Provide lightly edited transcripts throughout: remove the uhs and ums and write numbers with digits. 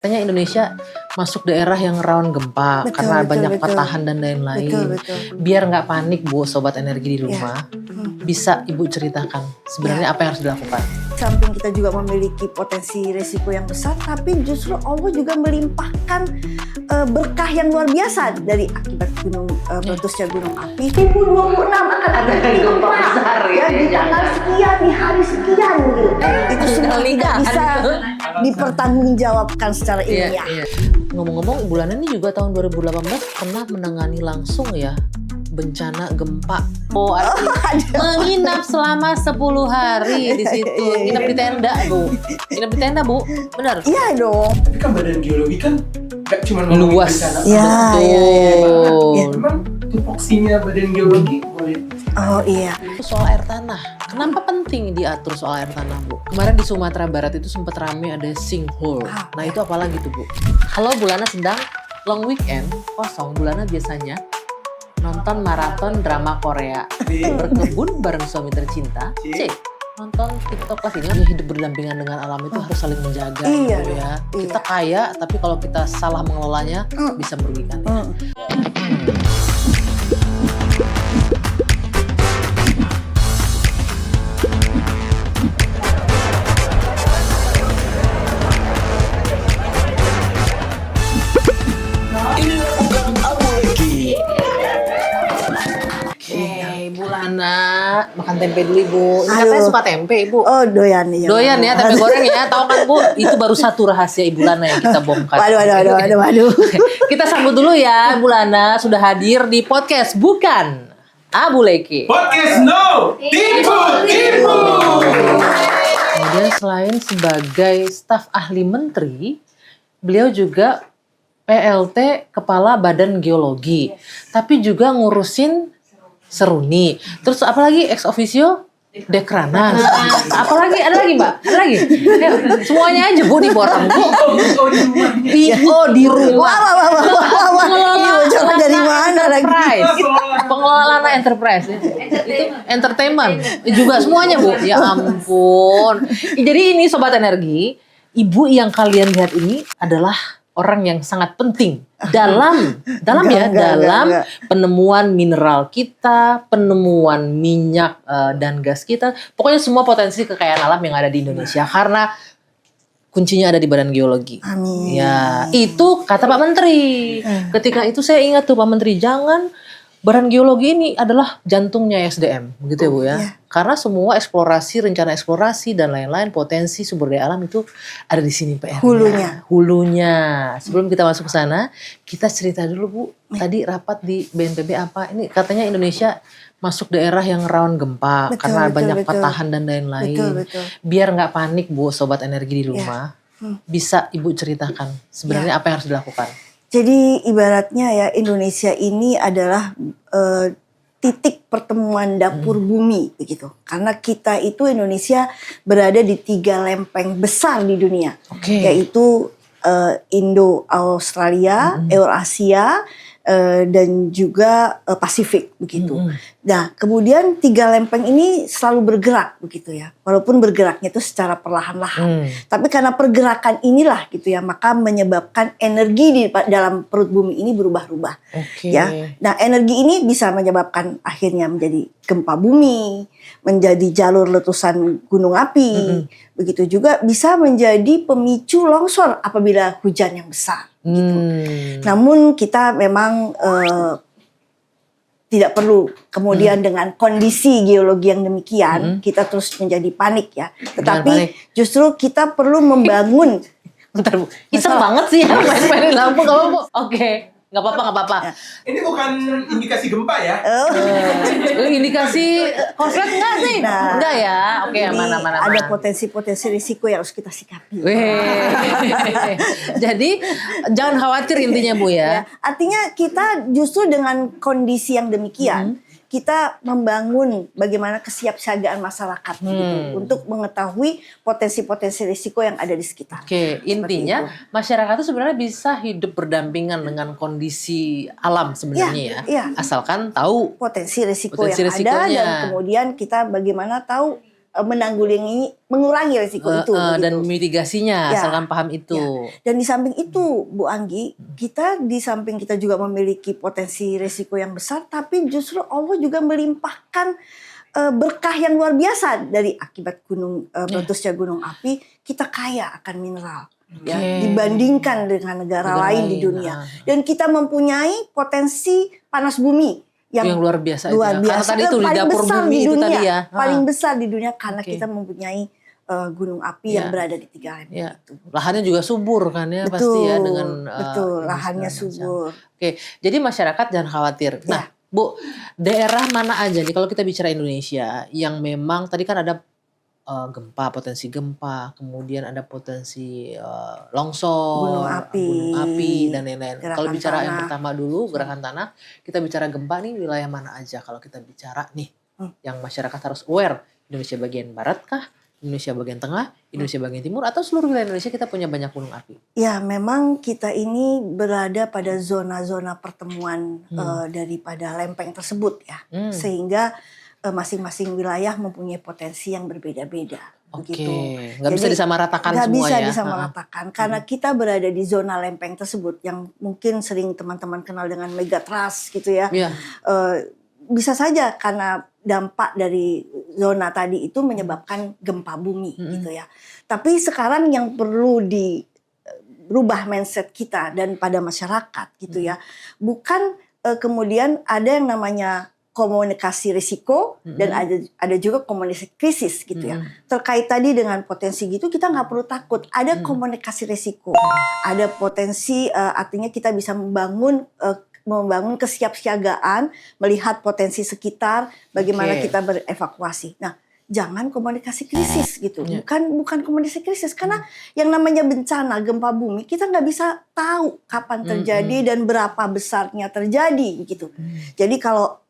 Katanya Indonesia masuk daerah yang rawan gempa karena banyak patahan dan lain-lain. Biar nggak panik Bu, Sobat Energi di rumah, bisa Ibu ceritakan sebenarnya apa yang harus dilakukan? Samping kita juga memiliki potensi risiko yang besar, tapi justru Allah juga melimpahkan berkah yang luar biasa dari akibat meletusnya gunung api. 2026 akan ada gempa besar ya di tanggal sekian, di hari sekian gitu. Itu semua tidak bisa dipertanggungjawabkan secara ilmiah. Ngomong-ngomong, bulan ini juga tahun 2018 pernah menangani langsung ya bencana gempa. Oh, menginap selama 10 hari di situ. Nginap di tenda, Bu. Nginap di tenda, Bu. Benar? Iya dong. Tapi kan Badan Geologi kan gak cuma luas. Ya, Betul. Memang tupoksinya Badan Geologi boleh. Oh iya. Soal air tanah. Kenapa penting diatur soal air tanah, Bu? Kemarin di Sumatera Barat itu sempat ramai ada sinkhole. Nah, itu apalagi tuh, Bu? Kalau Bulana sedang long weekend, kosong, Bulana biasanya nonton maraton drama Korea, berkebun bareng suami tercinta, nonton TikTok live. Ini hidup berdampingan dengan alam itu harus saling menjaga, gitu ya. Kita kaya, tapi kalau kita salah mengelolanya bisa merugikan. Bulana makan tempe dulu Ibu. Ini katanya suka tempe Ibu. Oh doyan ya. Doyan ya tempe goreng ya. Tahu kan Bu? Itu baru satu rahasia Ibu Lana yang kita bongkar. Waduh. Kita sambut dulu ya Bu Lana sudah hadir di podcast Bukan Abu Leki. Podcast No Tipu. Kemudian selain sebagai staf ahli menteri, beliau juga PLT Kepala Badan Geologi. Tapi juga ngurusin Seruni. Terus apalagi ex officio Dekranas. Apalagi ada lagi Mbak? Ada lagi? Ayo, semuanya aja Bu di borang Bu. IO di rumah. Wah, dari mana lagi? Pengelola Lana Enterprise. Itu entertainment juga semuanya Bu. Ya ampun. Jadi ini Sobat Energi, Ibu yang kalian lihat ini adalah orang yang sangat penting dalam penemuan mineral kita, penemuan minyak dan gas kita, pokoknya semua potensi kekayaan alam yang ada di Indonesia karena kuncinya ada di Badan Geologi. Amin. Ya, itu kata Pak Menteri. Ketika itu saya ingat tuh Pak Menteri, jangan Badan Geologi ini adalah jantungnya SDM, begitu ya Bu ya. Karena semua eksplorasi, rencana eksplorasi dan lain-lain potensi sumber daya alam itu ada di sini PR. Hulunya. Sebelum kita masuk ke sana, kita cerita dulu Bu. Tadi rapat di BNPB apa? Ini katanya Indonesia masuk daerah yang rawan gempa karena banyak patahan dan lain-lain. Biar nggak panik Bu, Sobat Energi di rumah, bisa Ibu ceritakan sebenarnya apa yang harus dilakukan? Jadi ibaratnya ya Indonesia ini adalah titik pertemuan dapur bumi begitu. Karena kita itu Indonesia berada di 3 lempeng besar di dunia. Yaitu Indo-Australia, Eurasia, dan juga Pasifik begitu. Nah, kemudian 3 lempeng ini selalu bergerak begitu ya. Walaupun bergeraknya itu secara perlahan-lahan. Tapi karena pergerakan inilah gitu ya, maka menyebabkan energi di dalam perut bumi ini berubah-ubah. Ya. Nah, energi ini bisa menyebabkan akhirnya menjadi gempa bumi, menjadi jalur letusan gunung api. Begitu juga bisa menjadi pemicu longsor apabila hujan yang besar. Gitu. Namun kita memang tidak perlu kemudian dengan kondisi geologi yang demikian kita terus menjadi panik ya. Tetapi justru kita perlu membangun. Bentar Bu, iseng banget sih ya main-mainin lampu gak apa-apa. Oke, gak apa-apa. Ini bukan indikasi gempa ya? Indikasi konslet enggak sih? Nah, enggak ya? Oke, aman. Ada potensi-potensi risiko yang harus kita sikapi. Jadi jangan khawatir intinya Bu ya. Artinya kita justru dengan kondisi yang demikian kita membangun bagaimana kesiapsiagaan masyarakat gitu, untuk mengetahui potensi-potensi risiko yang ada di sekitar. Oke, intinya masyarakat itu sebenarnya bisa hidup berdampingan dengan kondisi alam sebenarnya ya. Asalkan tahu potensi risiko yang risikonya. ada dan kemudian kita bagaimana tahu mengurangi risiko itu. Dan begitu. mitigasinya, Ya, asalkan paham itu. Dan di samping itu, Bu Anggi, di samping kita juga memiliki potensi risiko yang besar, tapi justru Allah juga melimpahkan berkah yang luar biasa dari akibat meletusnya gunung api. Kita kaya akan mineral. Ya, dibandingkan dengan negara lain di dunia. Dan kita mempunyai potensi panas bumi yang luar biasa. Luar biasa. Karena tadi itu di paling dapur besar bumi di itu dunia, tadi ya. paling besar di dunia karena kita mempunyai gunung api yang berada di 3 lempeng itu. Lahannya juga subur kan ya, pasti ya dengan betul, lahannya subur. Oke, jadi masyarakat jangan khawatir. Nah, Bu, daerah mana aja nih kalau kita bicara Indonesia yang memang tadi kan ada gempa, potensi gempa, kemudian ada potensi longsor, gunung api dan lain-lain. Kalau bicara tanah. yang pertama dulu gerakan tanah, kita bicara gempa nih wilayah mana aja kalau kita bicara nih yang masyarakat harus aware. Indonesia bagian barat kah? Indonesia bagian tengah, Indonesia bagian timur, atau seluruh wilayah Indonesia kita punya banyak gunung api? Ya, memang kita ini berada pada zona-zona pertemuan daripada lempeng tersebut ya, sehingga masing-masing wilayah mempunyai potensi yang berbeda-beda. Oke, nggak bisa disamaratakan semua ya? Nggak bisa disamaratakan, karena kita berada di zona lempeng tersebut yang mungkin sering teman-teman kenal dengan megatrust gitu ya. Bisa saja karena dampak dari zona tadi itu menyebabkan gempa bumi gitu ya. Tapi sekarang yang perlu dirubah mindset kita dan pada masyarakat gitu ya, bukan kemudian ada yang namanya komunikasi risiko dan ada juga komunikasi krisis gitu ya. Terkait tadi dengan potensi gitu, kita nggak perlu takut. Ada komunikasi risiko, ada potensi artinya kita bisa membangun kesiapsiagaan, melihat potensi sekitar, bagaimana kita berevakuasi. Nah, jangan komunikasi krisis gitu, bukan komunikasi krisis, karena yang namanya bencana gempa bumi kita nggak bisa tahu kapan terjadi dan berapa besarnya terjadi gitu. Jadi kalau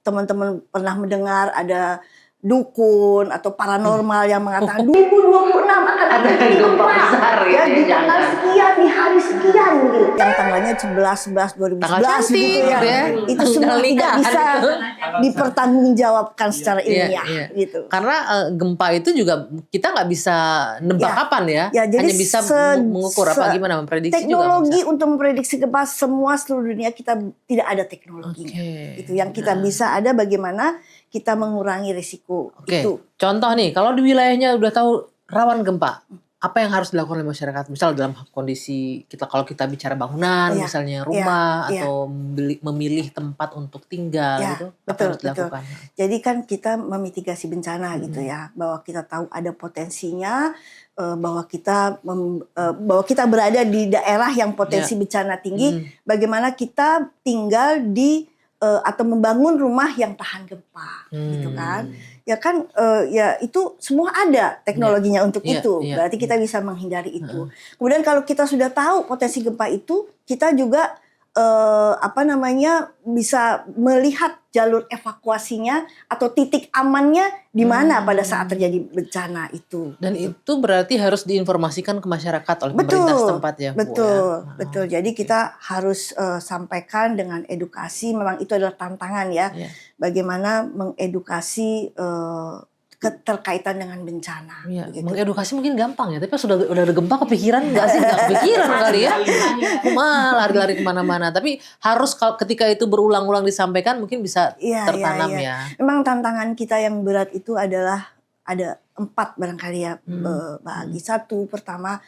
teman-teman pernah mendengar ada dukun atau paranormal yang mengatakan 2026 akan ada gempa besar ya di tanggal sekian di hari sekian gitu. Yang tanggalnya 11/11/2011 gitu ya. Itu semua tidak bisa dipertanggungjawabkan secara ilmiah gitu. Karena gempa itu juga kita nggak bisa nebak kapan ya. Jadi hanya bisa mengukur apa gimana memprediksi teknologi juga untuk memprediksi gempa semua seluruh dunia kita tidak ada teknologinya. Itu yang kita bisa ada bagaimana kita mengurangi risiko itu. Contoh nih, kalau di wilayahnya udah tahu rawan gempa, apa yang harus dilakukan oleh masyarakat? Misal dalam kondisi kalau kita bicara bangunan, misalnya rumah atau memilih tempat untuk tinggal gitu, apa yang harus dilakukan? Jadi kan kita memitigasi bencana gitu ya, bahwa kita tahu ada potensinya, bahwa kita berada di daerah yang potensi bencana tinggi, bagaimana kita tinggal di atau membangun rumah yang tahan gempa gitu kan. Ya kan ya itu semua ada teknologinya untuk itu. Berarti kita bisa menghindari itu. Kemudian kalau kita sudah tahu potensi gempa itu, kita juga bisa melihat jalur evakuasinya atau titik amannya di mana pada saat terjadi bencana itu. Dan itu berarti harus diinformasikan ke masyarakat oleh pemerintah setempat ya. Betul. Jadi kita harus sampaikan dengan edukasi. Memang itu adalah tantangan ya. Bagaimana mengedukasi keterkaitan dengan bencana. Mengedukasi mungkin gampang ya, tapi sudah ada gempa kepikiran nggak sih? Nggak kepikiran kali ya. Lari-lari kemana-mana. Tapi harus ketika itu berulang-ulang disampaikan mungkin bisa tertanam ya. Memang tantangan kita yang berat itu adalah ada 4 barangkali ya, bagi. 1, pertama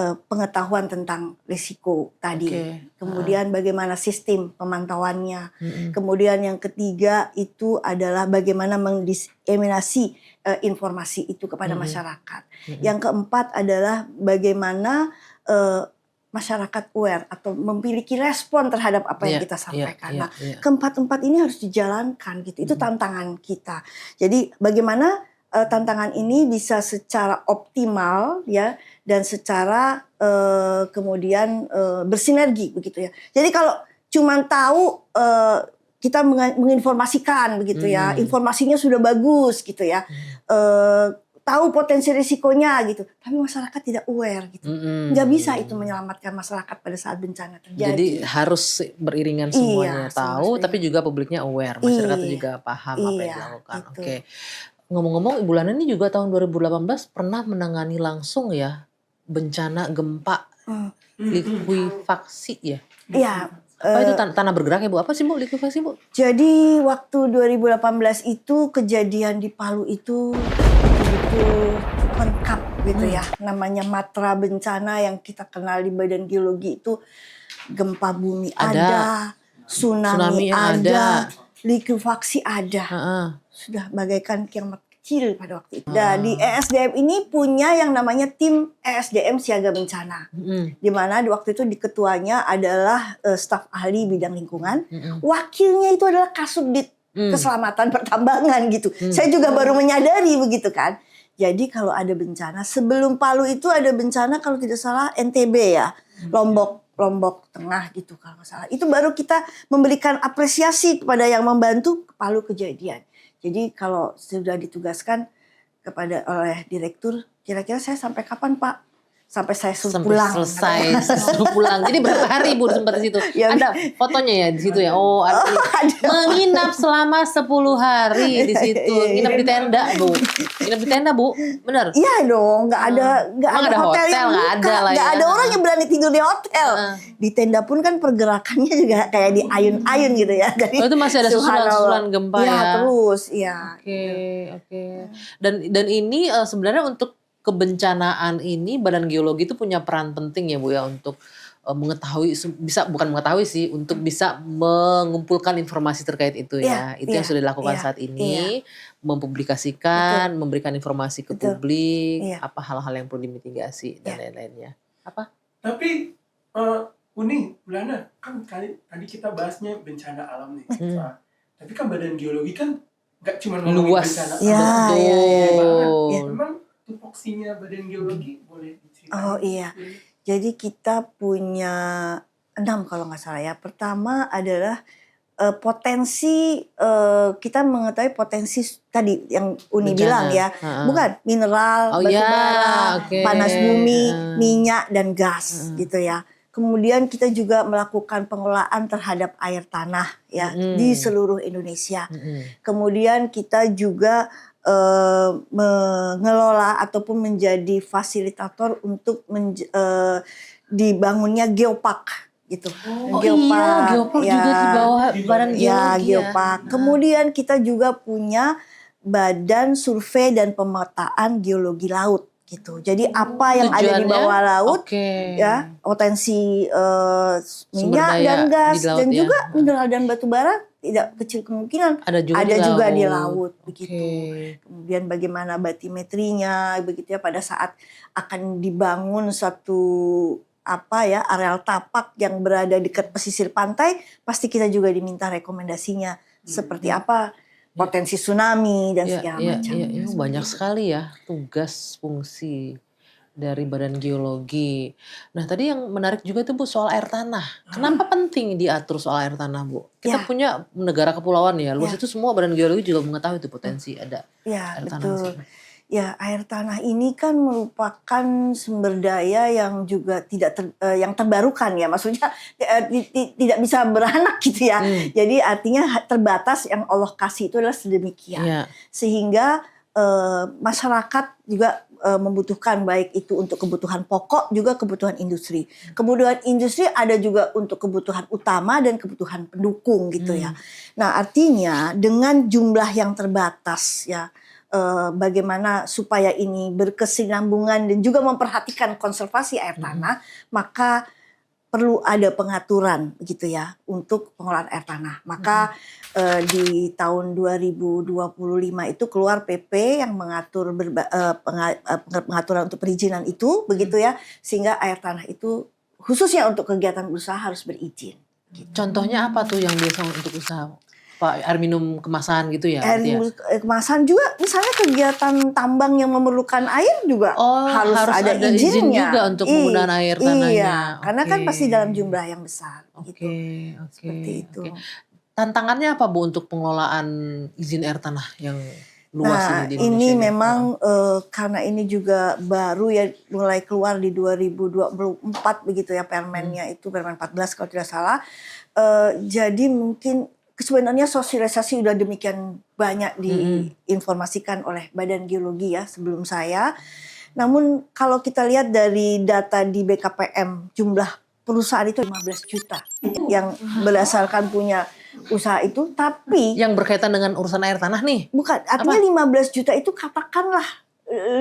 pengetahuan tentang risiko tadi. Kemudian bagaimana sistem pemantauannya. Kemudian yang ketiga itu adalah bagaimana mendiseminasi informasi itu kepada masyarakat. Yang keempat adalah bagaimana masyarakat aware atau memiliki respon terhadap apa yang kita sampaikan. Nah, keempat-empat ini harus dijalankan gitu. Itu tantangan kita. Jadi bagaimana tantangan ini bisa secara optimal ya dan secara kemudian bersinergi begitu ya. Jadi kalau cuma tahu kita menginformasikan begitu ya, informasinya sudah bagus gitu ya, tahu potensi risikonya gitu, tapi masyarakat tidak aware gitu, nggak bisa itu menyelamatkan masyarakat pada saat bencana terjadi. Jadi harus beriringan semuanya, tahu tapi juga publiknya aware, masyarakat juga paham apa yang dilakukan. Ngomong-ngomong, Ibu Lana ini juga tahun 2018 pernah menangani langsung ya bencana gempa likuifaksi ya. Iya. Apa itu tanah bergerak ya Bu? Apa sih Bu likuifaksi Bu? Jadi waktu 2018 itu kejadian di Palu itu begitu lengkap gitu ya. Namanya matra bencana yang kita kenal di Badan Geologi itu gempa bumi ada, tsunami ada, likuifaksi ada. Sudah bagaikan kiamat kecil pada waktu itu. Dan di ESDM ini punya yang namanya tim ESDM siaga bencana. Di mana di waktu itu di ketuanya adalah staf ahli bidang lingkungan. Wakilnya itu adalah Kasubdit Keselamatan Pertambangan gitu. Saya juga baru menyadari begitu kan. Jadi kalau ada bencana, sebelum Palu itu ada bencana kalau tidak salah NTB ya. Lombok Tengah gitu kalau nggak salah. Itu baru kita memberikan apresiasi kepada yang membantu Palu kejadian. Jadi kalau sudah ditugaskan oleh direktur, kira-kira saya sampai kapan Pak? Sampai saya suruh pulang. Sampai selesai suruh pulang. Jadi berapa hari Bu sempat di situ? Ya, ada fotonya ya di situ ya. Oh, ada. Menginap selama 10 hari di situ. Nginap di tenda Bu. Nginap di tenda Bu, benar? Iya dong, nggak ada hotel yang nggak ada lah nggak ya. ada orang yang berani tidur di hotel. Di tenda pun kan pergerakannya juga kayak di ayun-ayun gitu ya. Jadi, itu masih ada susulan gempa ya. Iya terus, iya. Oke. Dan ini sebenarnya untuk kebencanaan ini Badan Geologi itu punya peran penting ya Bu ya untuk mengetahui, bukan mengetahui sih, untuk bisa mengumpulkan informasi terkait itu ya. Itu yang sudah dilakukan saat ini, mempublikasikan, memberikan informasi ke publik, apa hal-hal yang perlu dimitigasi dan lain-lainnya. Apa? Tapi Uni, Bulana, kan tadi kita bahasnya bencana alam nih. Tapi kan Badan Geologi kan nggak cuma ngomongin luas. bencana Betul. alam. Memang tupoksinya Badan Geologi boleh diceritakan? Oh iya. Jadi kita punya 6 kalau nggak salah ya. Pertama adalah potensi, kita mengetahui potensi tadi yang Uni bilang ya. Bukan mineral, batubara, panas bumi, minyak dan gas gitu ya. Kemudian kita juga melakukan pengelolaan terhadap air tanah ya di seluruh Indonesia. Kemudian kita juga mengelola ataupun menjadi fasilitator untuk dibangunnya geopark gitu. Geopark ya, juga di bawah Badan Geologi ya. Geopark. Kemudian kita juga punya Badan Survei dan Pemetaan Geologi Laut gitu. Jadi apa yang ada di bawah laut ya, potensi minyak dan gas dan juga mineral dan batu bara tidak kecil kemungkinan ada juga di laut begitu. Kemudian bagaimana batimetrinya begitu ya pada saat akan dibangun satu areal tapak yang berada dekat pesisir pantai, pasti kita juga diminta rekomendasinya seperti apa potensi tsunami dan segala macam. Banyak sekali ya tugas fungsi dari Badan Geologi. Nah tadi yang menarik juga itu Bu soal air tanah. Kenapa penting diatur soal air tanah Bu? Kita punya negara kepulauan ya, luas itu semua Badan Geologi juga mengetahui itu potensi ada air tanah. Ya, air tanah ini kan merupakan sumber daya yang juga yang terbarukan ya, maksudnya tidak bisa beranak gitu ya. Jadi artinya terbatas, yang Allah kasih itu adalah sedemikian. Sehingga masyarakat juga membutuhkan, baik itu untuk kebutuhan pokok juga kebutuhan industri. Kebutuhan industri ada juga untuk kebutuhan utama dan kebutuhan pendukung gitu ya. Nah, artinya dengan jumlah yang terbatas ya, bagaimana supaya ini berkesinambungan dan juga memperhatikan konservasi air tanah, maka perlu ada pengaturan begitu ya untuk pengelolaan air tanah. Maka di tahun 2025 itu keluar PP yang mengatur pengaturan untuk perizinan itu begitu ya, sehingga air tanah itu khususnya untuk kegiatan usaha harus berizin. Gitu. Contohnya apa tuh yang biasa untuk usaha? Pak, air minum kemasan gitu ya? Air minum kemasan juga, misalnya kegiatan tambang yang memerlukan air juga harus ada izinnya. Izin juga untuk penggunaan air tanahnya. Iya, karena kan pasti dalam jumlah yang besar. Gitu. Seperti itu. Tantangannya apa Bu untuk pengelolaan izin air tanah yang luas ini di Indonesia? Ini memang karena ini juga baru ya, mulai keluar di 2024 begitu ya, permennya itu Permen 14 kalau tidak salah. Jadi mungkin sebenarnya sosialisasi udah demikian banyak diinformasikan oleh Badan Geologi ya sebelum saya. Namun kalau kita lihat dari data di BKPM, jumlah perusahaan itu 15 juta yang berdasarkan punya usaha itu, tapi Yang berkaitan dengan urusan air tanah nih. bukan, artinya 15 juta itu katakanlah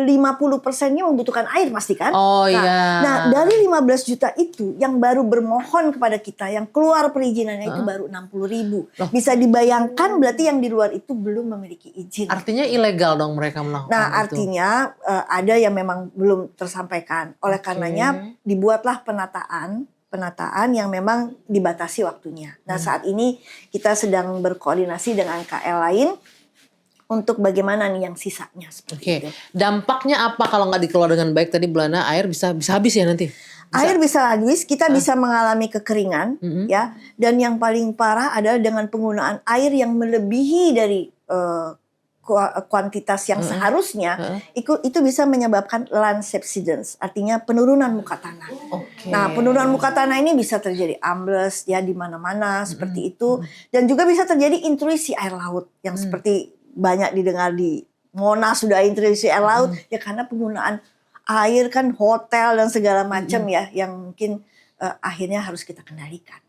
50%-nya membutuhkan air pasti kan? Oh Nah, iya. Nah, dari 15 juta itu yang baru bermohon kepada kita, yang keluar perizinannya itu baru 60.000. Bisa dibayangkan berarti yang di luar itu belum memiliki izin. Artinya ilegal dong mereka melakukan Nah, itu. artinya ada yang memang belum tersampaikan. Oleh karenanya dibuatlah penataan yang memang dibatasi waktunya. Nah, saat ini kita sedang berkoordinasi dengan KL lain untuk bagaimana nih yang sisanya seperti itu. Dampaknya apa kalau nggak dikelola dengan baik? Tadi Bulana, air bisa habis ya nanti? Air bisa habis, kita bisa mengalami kekeringan, ya. Dan yang paling parah adalah dengan penggunaan air yang melebihi dari kuantitas yang seharusnya, itu bisa menyebabkan land subsidence, artinya penurunan muka tanah. Nah, penurunan muka tanah ini bisa terjadi ambles ya di mana-mana seperti itu, dan juga bisa terjadi intrusi air laut yang seperti banyak didengar di Monas sudah intrusi air laut ya karena penggunaan air kan hotel dan segala macam ya yang mungkin akhirnya harus kita kendalikan.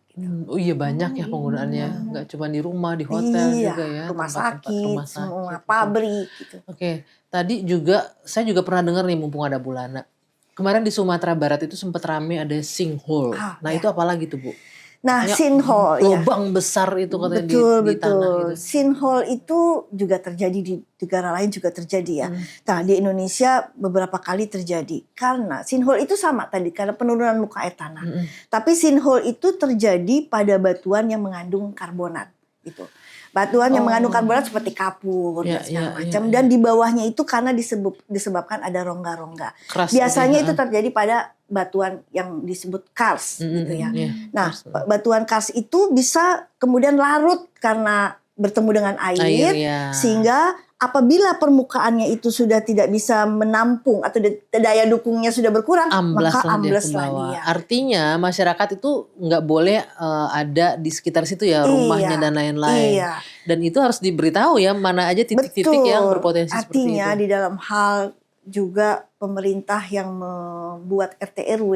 Oh iya banyak ya penggunaannya, nggak cuma di rumah, di hotel juga ya, rumah tempat-tempat sakit, rumah semua sakit. pabrik gitu. Oke, tadi juga saya juga pernah dengar nih mumpung ada Bulana. Kemarin di Sumatera Barat itu sempat rame ada sinkhole. Nah itu apalagi tuh Bu? Nah, Ya, sinkhole ya. lubang besar itu katanya di tanah gitu. Sinkhole itu juga terjadi di negara lain juga terjadi ya. Nah, di Indonesia beberapa kali terjadi. Karena sinkhole itu sama tadi karena penurunan muka air tanah. Tapi sinkhole itu terjadi pada batuan yang mengandung karbonat gitu. Batuan yang mengandung karbonat seperti kapur dan segala macam. Dan di bawahnya itu karena disebabkan ada rongga-rongga. Biasanya itu terjadi pada batuan yang disebut kars gitu ya. Nah, batuan kars itu bisa kemudian larut karena bertemu dengan air sehingga apabila permukaannya itu sudah tidak bisa menampung atau daya dukungnya sudah berkurang, maka ambleslah dia. Artinya masyarakat itu nggak boleh ada di sekitar situ ya, rumahnya dan lain-lain. Dan itu harus diberitahu ya mana aja titik-titik yang berpotensi seperti itu. Artinya di dalam hal juga pemerintah yang membuat RT RW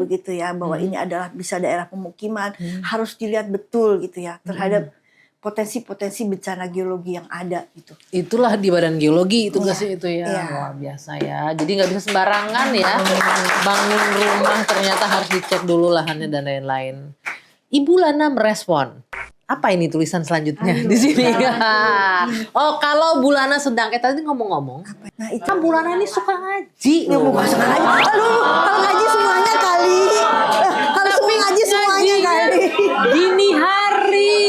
begitu ya, bahwa ini adalah bisa daerah pemukiman, harus dilihat betul gitu ya terhadap potensi-potensi bencana geologi yang ada gitu. Itulah di Badan Geologi tugasnya itu ya. Luar biasa ya. Jadi nggak bisa sembarangan ya. Bangun rumah ternyata harus dicek dulu lahannya dan lain-lain. Ibu Lana merespon. Apa ini tulisan selanjutnya di sini? Oh, kalau Bulana sedang tadi ngomong-ngomong. Nah, itu kan Bulana ini suka ngaji. Ya bukan suka ngaji. Aduh, kalau ngaji semuanya kali. Kalau semua ngaji semuanya kali. Dini hari.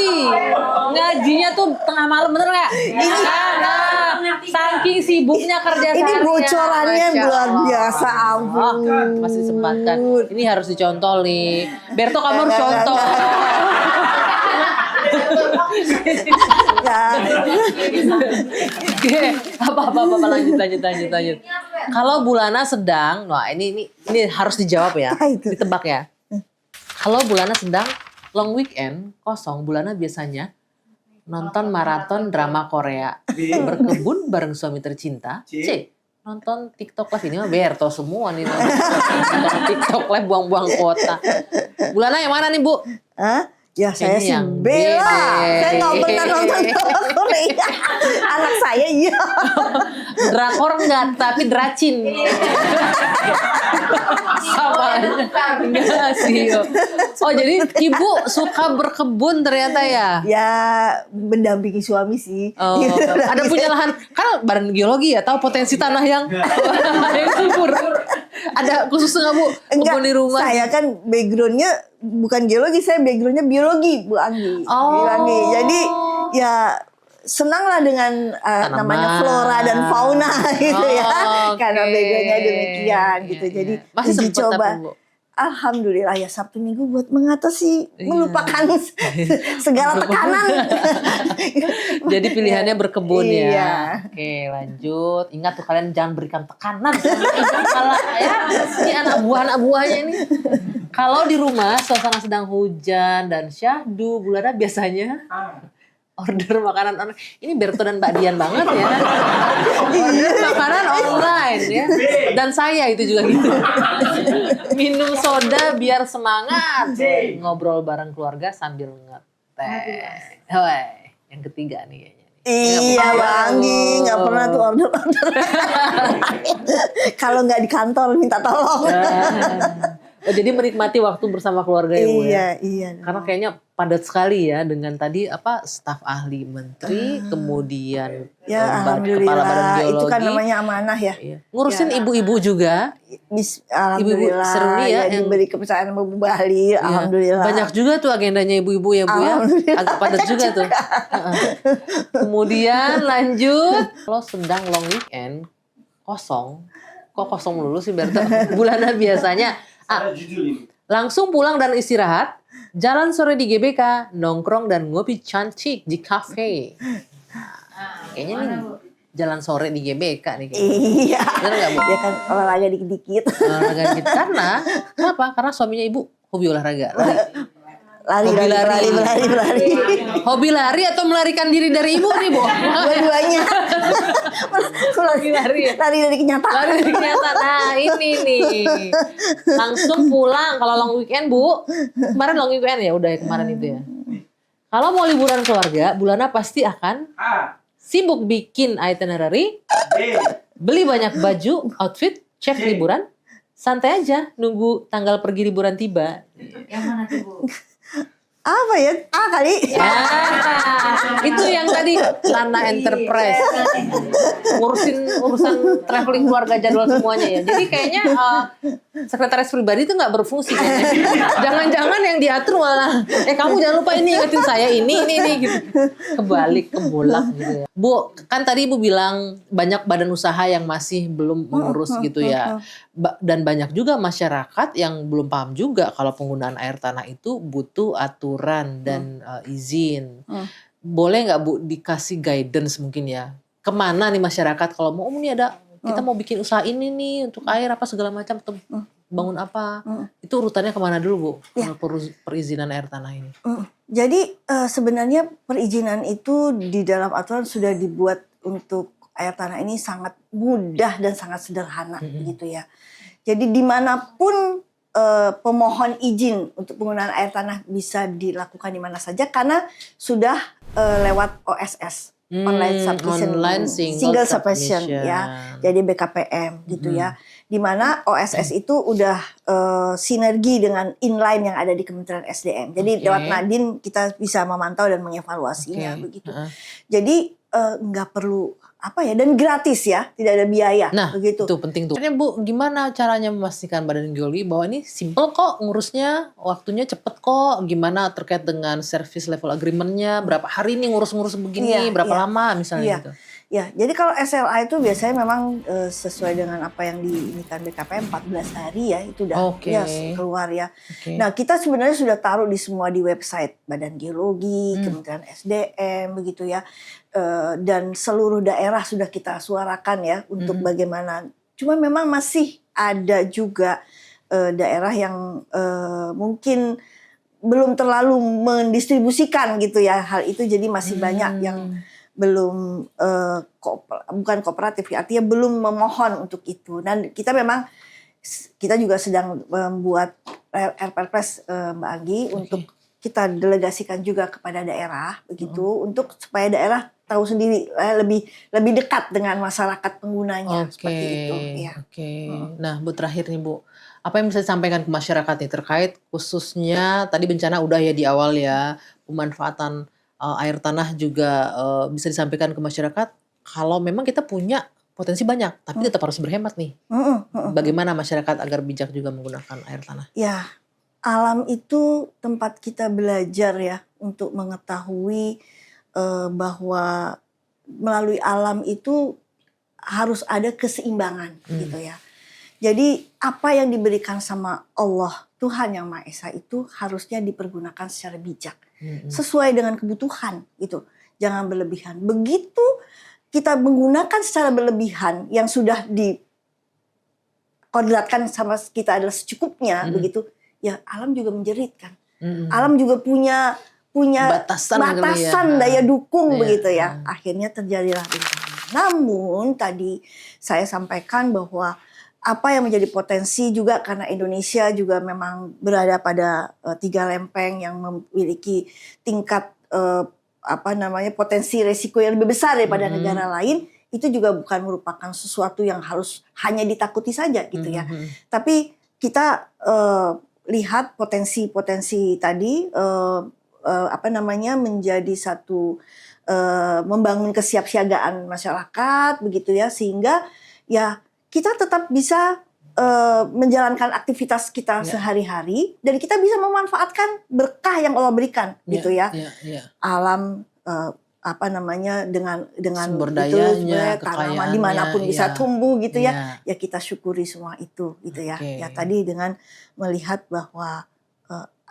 Ngajinya tuh tengah malam, bener nggak? Saking sibuknya kerja ini seharian. bocorannya luar biasa, ampun. Masih disempatkan. Ini harus dicontoh nih. Berto, kamu harus contoh. Apa lanjut. Kalau Bulana sedang, wah ini harus dijawab ya, ditebak ya. Kalau Bulana sedang long weekend kosong, Bulana biasanya nonton maraton drama Korea, berkebun bareng suami tercinta, nonton TikTok live. Ini mah Berto semua nih nonton TikTok live buang-buang kuota. Bulana yang mana nih Bu? Ya saya sih bela. Saya nggak pernah nonton drama Korea. Anak saya iya. Drakor enggak, tapi dracin. Sama aja. Enggak sih. Oh jadi ibu suka berkebun ternyata ya? Ya mendampingi suami sih. Oh, ada punya lahan. Kan Badan Geologi ya tahu potensi tanah yang subur. Ada khusus nggak Bu? Kebun di rumah? Saya kan backgroundnya bukan geologi, saya backgroundnya biologi, Bu Anggi. Anggi. Jadi ya senanglah dengan namanya flora dan fauna gitu ya, karena backgroundnya demikian gitu. Jadi masih uji coba. Bu? Alhamdulillah ya Sabtu Minggu buat mengatasi melupakan segala tekanan. Jadi pilihannya berkebun ya. Oke, lanjut. Ingat tuh kalian jangan berikan tekanan sama ya. Ini anak buahnya ini. Kalau di rumah suasana sedang hujan dan syahdu, Bulana biasanya order makanan online. Ini Berto dan Mbak Dian banget ya. Order makanan online ya. Dan saya itu juga gitu. Minum soda biar semangat. Ngobrol bareng keluarga sambil ngeteh. Woi, yang ketiga nih kayaknya. Iya Bang Anggi, nggak pernah tuh order. Kalau nggak di kantor minta tolong. Oh, jadi menikmati waktu bersama keluarga ya Bu ya. Iya. Karena kayaknya padat sekali ya dengan tadi staf ahli menteri, kemudian Ya kepala badan alhamdulillah, geologi. itu kan namanya amanah ya. Iya. Ngurusin ibu-ibu juga. Alhamdulillah seru nih ya, yang diberi kepercayaan sama Bu Bali. Iya. Alhamdulillah. Banyak juga tuh agendanya ibu-ibu ya Bu ya. Agak padat juga tuh. Kemudian lanjut, kalau sedang long weekend kosong, kok kosong melulu sih Berto? Bulanan biasanya Salah judul ini. langsung pulang dan istirahat, jalan sore di GBK, nongkrong dan ngopi cantik di kafe. Kayaknya nih jalan sore di GBK nih kayaknya. Iya. Bener nggak Bu? Ya kan olahraga dikit-dikit. Olahraga gitu. Kenapa? Karena suaminya ibu hobi olahraga. Lari. Hobi lari atau melarikan diri dari ibu nih Bu? Dua-duanya. Lari. Lari dari kenyataan. Lari dari kenyataan. Nah ini nih. Langsung pulang kalau long weekend Bu. Kemarin long weekend ya udah kemarin itu ya. Kalau mau liburan keluarga, Bulana pasti akan A. sibuk bikin itinerary, B. beli banyak baju, outfit, cek liburan, santai aja nunggu tanggal pergi liburan tiba. Yang mana tuh Bu? Apa ya? Kali. Ya, itu yang tadi Lana Enterprise urusan traveling keluarga jadwal semuanya ya. Jadi kayaknya sekretaris pribadi itu nggak berfungsi kayaknya. Jangan-jangan yang diatur malah kamu jangan lupa ini ingetin saya ini gitu. Kebalik kebolak gitu ya. Bu, kan tadi Ibu bilang banyak badan usaha yang masih belum mengurus gitu ya. Dan banyak juga masyarakat yang belum paham juga kalau penggunaan air tanah itu butuh aturan dan izin. Boleh nggak Bu dikasih guidance mungkin ya? Kemana nih masyarakat kalau mau ini ada kita mau bikin usaha ini nih untuk air apa segala macam atau bangun apa? Itu urutannya kemana dulu Bu? Kalau perizinan air tanah ini? Jadi sebenarnya perizinan itu di dalam aturan sudah dibuat untuk air tanah ini sangat mudah dan sangat sederhana gitu ya. Jadi dimanapun pemohon izin untuk penggunaan air tanah bisa dilakukan di mana saja karena sudah lewat OSS, online single submission ya. Jadi BKPM gitu ya. Di mana OSS itu udah sinergi dengan inline yang ada di Kementerian SDM. Jadi lewat Nadin kita bisa memantau dan mengevaluasinya begitu. Jadi nggak perlu dan gratis ya, tidak ada biaya. Nah, begitu. Itu penting tuh. Bu, gimana caranya memastikan Badan Geologi bahwa ini simple kok ngurusnya, waktunya cepet kok, gimana terkait dengan service level agreement-nya, berapa hari nih ngurus-ngurus begini, berapa lama misalnya gitu. Ya, jadi kalau SLA itu biasanya memang sesuai dengan apa yang diinikan BKPM 14 hari ya, itu udah keluar ya. Nah, kita sebenarnya sudah taruh di semua di website Badan Geologi, Kementerian SDM begitu ya. Dan seluruh daerah sudah kita suarakan ya untuk bagaimana. Cuma memang masih ada juga daerah yang mungkin belum terlalu mendistribusikan gitu ya hal itu, jadi masih banyak yang belum bukan kooperatif ya, artinya belum memohon untuk itu. Dan kita juga sedang membuat RPRPres Mbak Anggi untuk kita delegasikan juga kepada daerah begitu untuk supaya daerah tahu sendiri lebih dekat dengan masyarakat penggunanya seperti itu ya. Nah, Bu, terakhir nih Bu, apa yang bisa disampaikan ke masyarakat nih terkait khususnya tadi bencana udah ya di awal ya, pemanfaatan air tanah juga bisa disampaikan ke masyarakat kalau memang kita punya potensi banyak tapi tetap harus berhemat nih. Bagaimana masyarakat agar bijak juga menggunakan air tanah? Ya, alam itu tempat kita belajar ya untuk mengetahui bahwa melalui alam itu harus ada keseimbangan gitu ya. Jadi apa yang diberikan sama Allah Tuhan Yang Maha Esa itu harusnya dipergunakan secara bijak, sesuai dengan kebutuhan gitu. Jangan berlebihan. Begitu kita menggunakan secara berlebihan yang sudah dikodratkan sama kita adalah secukupnya begitu, ya alam juga menjerit kan. Alam juga punya punya batasan kali ya. daya dukung Iya. begitu ya. Akhirnya terjadilah bencana. Namun tadi saya sampaikan bahwa apa yang menjadi potensi juga karena Indonesia juga memang berada pada 3 lempeng yang memiliki tingkat potensi resiko yang lebih besar daripada negara lain, itu juga bukan merupakan sesuatu yang harus hanya ditakuti saja gitu ya. Tapi kita lihat potensi-potensi tadi menjadi satu membangun kesiapsiagaan masyarakat begitu ya, sehingga ya kita tetap bisa menjalankan aktivitas kita sehari-hari dan kita bisa memanfaatkan berkah yang Allah berikan gitu ya. Alam dengan sumber itu dayanya, tanaman dimanapun bisa tumbuh gitu ya. Ya kita syukuri semua itu gitu ya. Ya tadi dengan melihat bahwa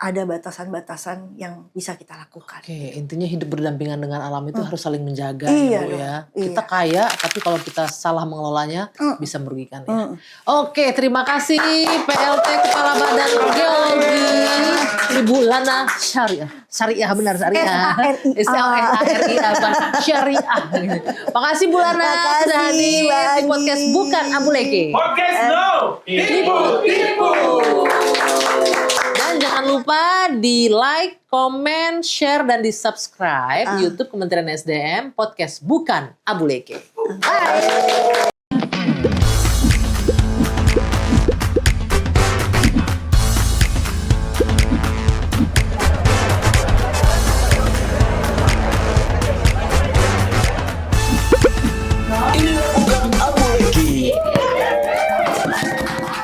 ada batasan-batasan yang bisa kita lakukan. Intinya hidup berdampingan dengan alam itu harus saling menjaga Iya, ya Bu ya. iya. Kita kaya, tapi kalau kita salah mengelolanya bisa merugikan ya. Oke, terima kasih PLT Kepala Badan Geologi Ibu Lana Syariah. Syariah benar Syariah. SLARIA bukan Syariah. Makasih Bu Lana sudah hadir di podcast Bukan Abu Leke. Podcast no tipu. Dan jangan lupa di like, komen, share, dan di subscribe YouTube Kementerian SDM Podcast Bukan Abu Leke. Bye.